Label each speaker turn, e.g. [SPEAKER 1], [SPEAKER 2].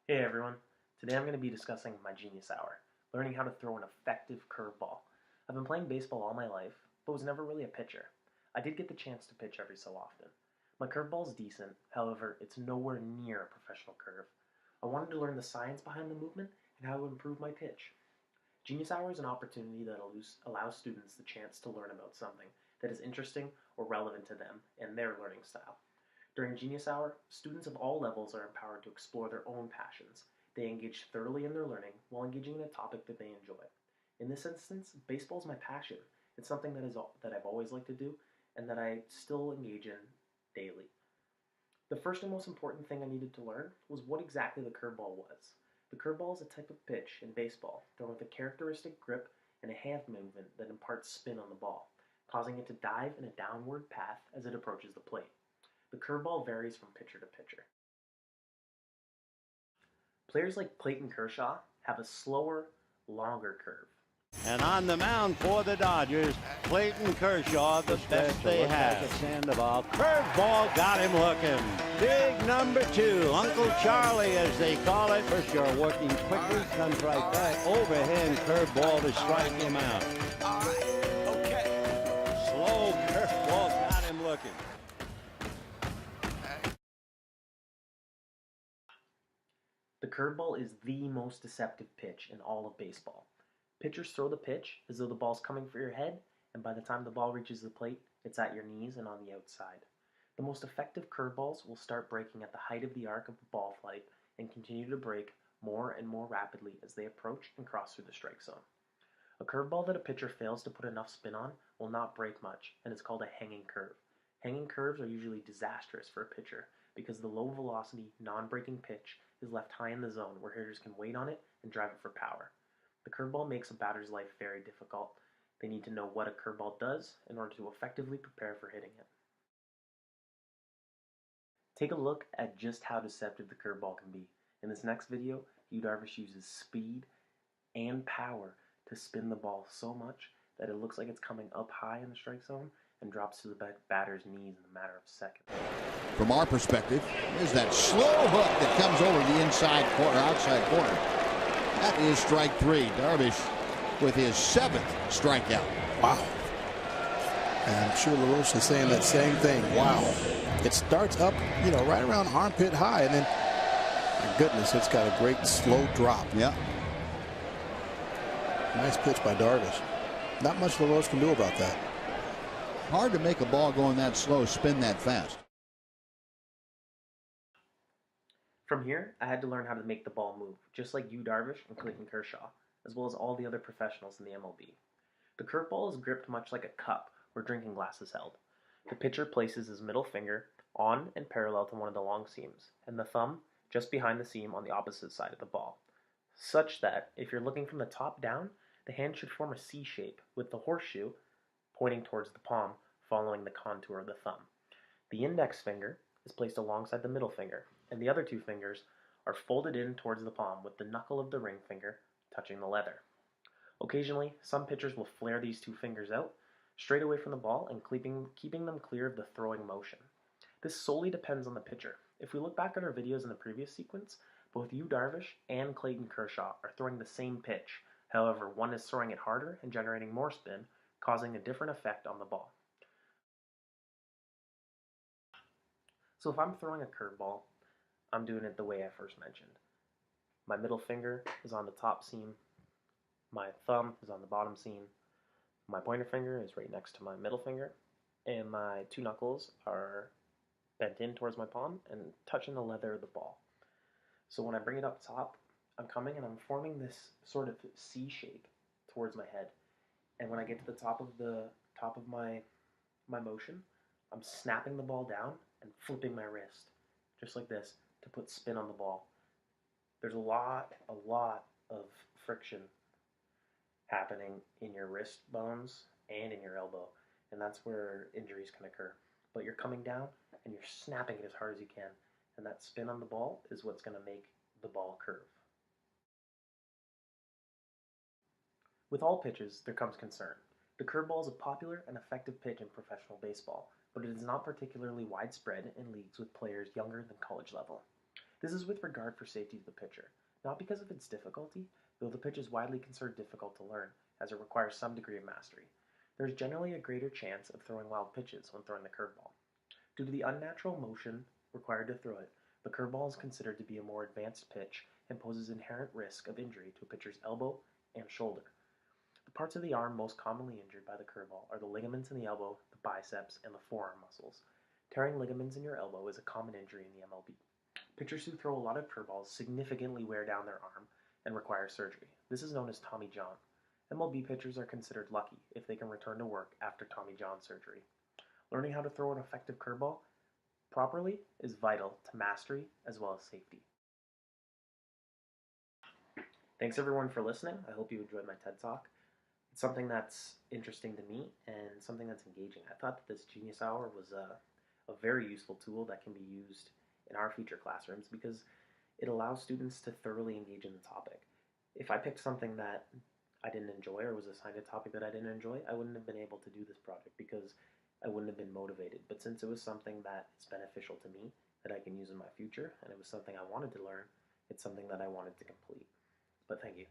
[SPEAKER 1] Hey everyone, today I'm going to be discussing my Genius Hour, learning how to throw an effective curveball. I've been playing baseball all my life, but was never really a pitcher. I did get the chance to pitch every so often. My curveball is decent, however, it's nowhere near a professional curve. I wanted to learn the science behind the movement and how to improve my pitch. Genius Hour is an opportunity that allows students the chance to learn about something that is interesting or relevant to them and their learning style. During Genius Hour, students of all levels are empowered to explore their own passions. They engage thoroughly in their learning while engaging in a topic that they enjoy. In this instance, baseball is my passion. It's something that I've always liked to do and that I still engage in daily. The first and most important thing I needed to learn was what exactly the curveball was. The curveball is a type of pitch in baseball thrown with a characteristic grip and a hand movement that imparts spin on the ball, causing it to dive in a downward path as it approaches the plate. The curveball varies from pitcher to pitcher. Players like Clayton Kershaw have a slower, longer curve.
[SPEAKER 2] And on the mound for the Dodgers, Clayton Kershaw, the best they have. Sandoval, curveball got him looking. Big number 2, Uncle Charlie as they call it. Kershaw working quickly, comes right back. Overhand curveball to strike him out. Slow curveball got him looking.
[SPEAKER 1] The curveball is the most deceptive pitch in all of baseball. Pitchers throw the pitch as though the ball's coming for your head, and by the time the ball reaches the plate, it's at your knees and on the outside. The most effective curveballs will start breaking at the height of the arc of the ball flight and continue to break more and more rapidly as they approach and cross through the strike zone. A curveball that a pitcher fails to put enough spin on will not break much, and is called a hanging curve. Hanging curves are usually disastrous for a pitcher because the low velocity, non-breaking pitch is left high in the zone where hitters can wait on it and drive it for power. The curveball makes a batter's life very difficult. They need to know what a curveball does in order to effectively prepare for hitting it. Take a look at just how deceptive the curveball can be. In this next video, Yu Darvish uses speed and power to spin the ball so much that it looks like it's coming up high in the strike zone and drops to the batter's knees in a matter of seconds.
[SPEAKER 3] From our perspective, there's that slow hook that comes over the inside corner, outside corner. That is strike 3. Darvish with his 7th strikeout.
[SPEAKER 4] Wow. And I'm sure LaRoche is saying that same thing. Wow. It starts up, right around armpit high, and then, my goodness, it's got a great slow drop.
[SPEAKER 3] Yeah.
[SPEAKER 4] Nice pitch by Darvish. Not much LaRoche can do about that.
[SPEAKER 3] Hard to make a ball going that slow spin that fast.
[SPEAKER 1] From here, I had to learn how to make the ball move, just like Yu Darvish and Clayton Kershaw, as well as all the other professionals in the MLB. The curveball is gripped much like a cup where drinking glass is held. The pitcher places his middle finger on and parallel to one of the long seams, and the thumb just behind the seam on the opposite side of the ball, such that if you're looking from the top down, the hand should form a C shape with the horseshoe pointing towards the palm, following the contour of the thumb. The index finger is placed alongside the middle finger, and the other 2 fingers are folded in towards the palm with the knuckle of the ring finger touching the leather. Occasionally, some pitchers will flare these 2 fingers out straight away from the ball and keeping them clear of the throwing motion. This solely depends on the pitcher. If we look back at our videos in the previous sequence, both Yu Darvish and Clayton Kershaw are throwing the same pitch. However, one is throwing it harder and generating more spin, causing a different effect on the ball. So if I'm throwing a curveball, I'm doing it the way I first mentioned. My middle finger is on the top seam, my thumb is on the bottom seam, my pointer finger is right next to my middle finger, and my 2 knuckles are bent in towards my palm and touching the leather of the ball. So when I bring it up top, I'm coming and I'm forming this sort of C shape towards my head. And when I get to the top of my motion, I'm snapping the ball down and flipping my wrist, just like this, to put spin on the ball. There's a lot of friction happening in your wrist bones and in your elbow, and that's where injuries can occur. But you're coming down and you're snapping it as hard as you can, and that spin on the ball is what's going to make the ball curve. With all pitches, there comes concern. The curveball is a popular and effective pitch in professional baseball, but it is not particularly widespread in leagues with players younger than college level. This is with regard for safety of the pitcher, not because of its difficulty, though the pitch is widely considered difficult to learn, as it requires some degree of mastery. There is generally a greater chance of throwing wild pitches when throwing the curveball. Due to the unnatural motion required to throw it, the curveball is considered to be a more advanced pitch and poses inherent risk of injury to a pitcher's elbow and shoulder. The parts of the arm most commonly injured by the curveball are the ligaments in the elbow, the biceps, and the forearm muscles. Tearing ligaments in your elbow is a common injury in the MLB. Pitchers who throw a lot of curveballs significantly wear down their arm and require surgery. This is known as Tommy John. MLB pitchers are considered lucky if they can return to work after Tommy John surgery. Learning how to throw an effective curveball properly is vital to mastery as well as safety. Thanks everyone for listening. I hope you enjoyed my TED Talk. It's something that's interesting to me and something that's engaging. I thought that this Genius Hour was a very useful tool that can be used in our future classrooms because it allows students to thoroughly engage in the topic. If I picked something that I didn't enjoy or was assigned a topic that I didn't enjoy, I wouldn't have been able to do this project because I wouldn't have been motivated. But since it was something that is beneficial to me, that I can use in my future, and it was something I wanted to learn, it's something that I wanted to complete. But thank you.